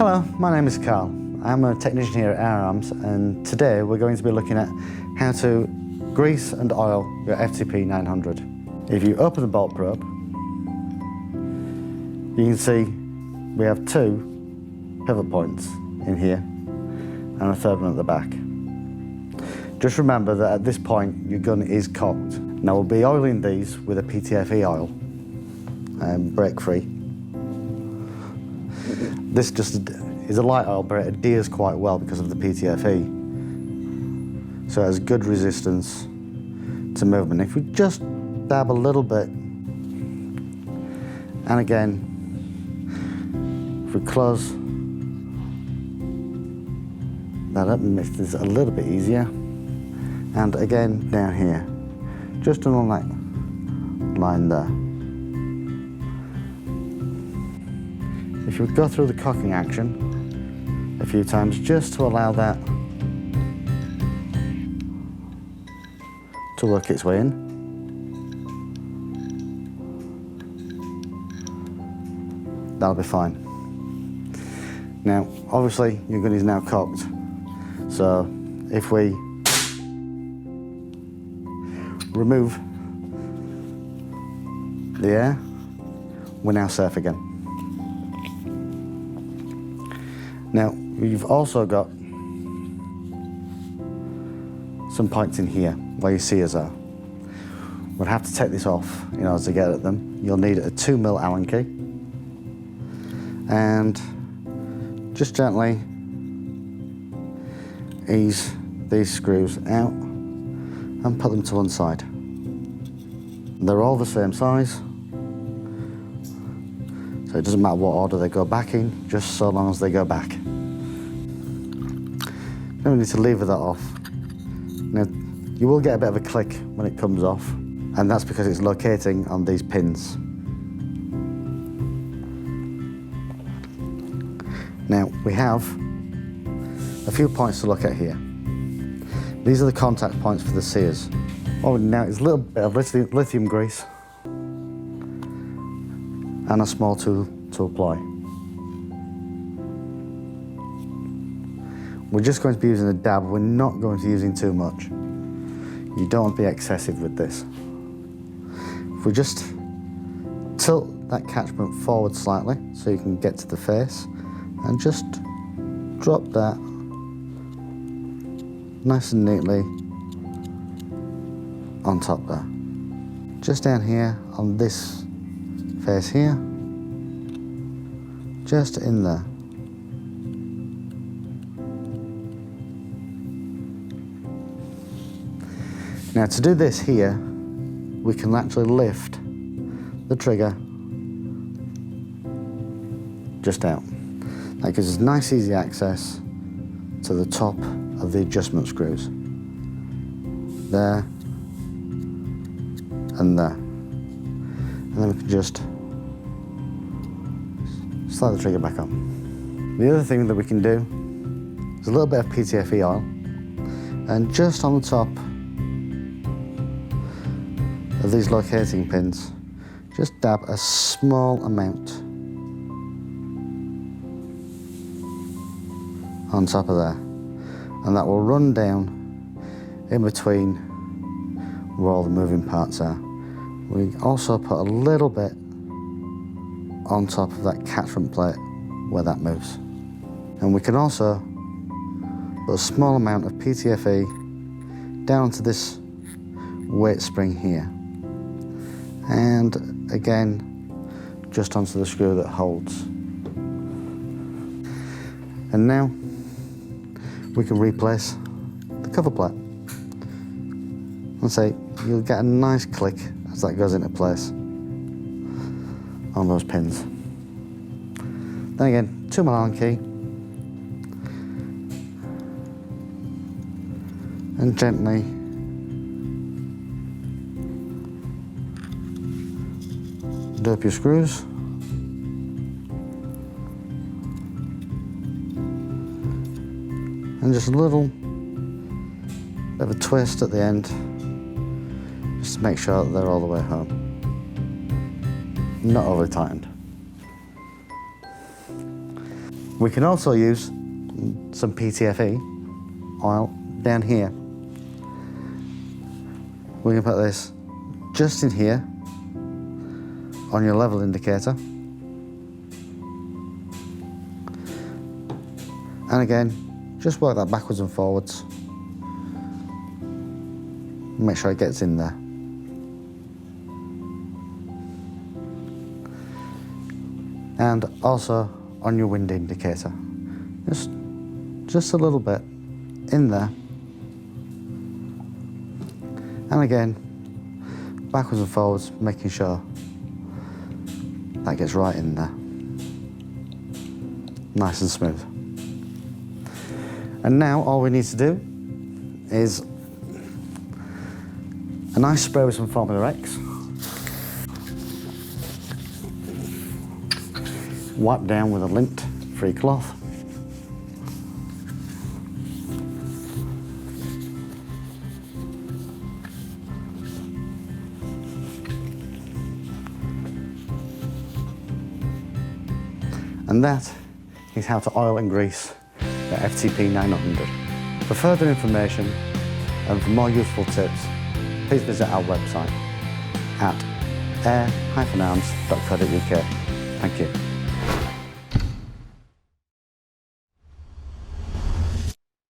Hello, my name is Carl. I'm a technician here at Air Arms, and today we're going to be looking at how to grease and oil your FTP900. If you open the bolt probe, you can see we have two pivot points in here and a third one at the back. Just remember that at this point your gun is cocked. Now we'll be oiling these with a PTFE oil, brake-free. This just is a light oil, but it adheres quite well because of the PTFE. So it has good resistance to movement. If we just dab a little bit, and again, if we close that up and make this a little bit easier, and again down here, just along that line there. If you would go through the cocking action a few times just to allow that to work its way in. That'll be fine. Now, obviously, your gun is now cocked, so if we remove the air, we're now safe again. Now, you've also got some points in here where your sears are. We'll have to take this off in order to get at them. You'll need a 2mm Allen key, and just gently ease these screws out and put them to one side. They're all the same size, so it doesn't matter what order they go back in, just so long as they go back. Then we need to lever that off. Now, you will get a bit of a click when it comes off, and that's because it's locating on these pins. Now, we have a few points to look at here. These are the contact points for the sears. What we need now is a little bit of lithium grease and a small tool to apply. We're just going to be using a dab, we're not going to be using too much. You don't want to be excessive with this. If we just tilt that catchment forward slightly so you can get to the face, and just drop that nice and neatly on top there. Just down here on this face here, just in there. Now to do this here, we can actually lift the trigger just out. That gives us nice easy access to the top of the adjustment screws. There and there. And then we can just slide the trigger back on. The other thing that we can do is a little bit of PTFE oil, and just on the top of these locating pins, just dab a small amount on top of there, and that will run down in between where all the moving parts are. We also put a little bit on top of that catchment plate where that moves. And we can also put a small amount of PTFE down to this weight spring here. And again, just onto the screw that holds. And now we can replace the cover plate. Let's say you'll get a nice click as that goes into place on those pins. Then again, 2mm Allen key, and gently dope your screws. And just a little bit of a twist at the end, just to make sure that they're all the way home. Not overly tightened. We can also use some PTFE oil down here. We can put this just in here on your level indicator. And again, just work that backwards and forwards. Make sure it gets in there. And also on your wind indicator. Just a little bit in there. And again, backwards and forwards, making sure that gets right in there. Nice and smooth. And now all we need to do is a nice spray with some Formula X. Wipe down with a lint-free cloth. And that is how to oil and grease the FTP900. For further information and for more useful tips, please visit our website at air-arms.co.uk. Thank you.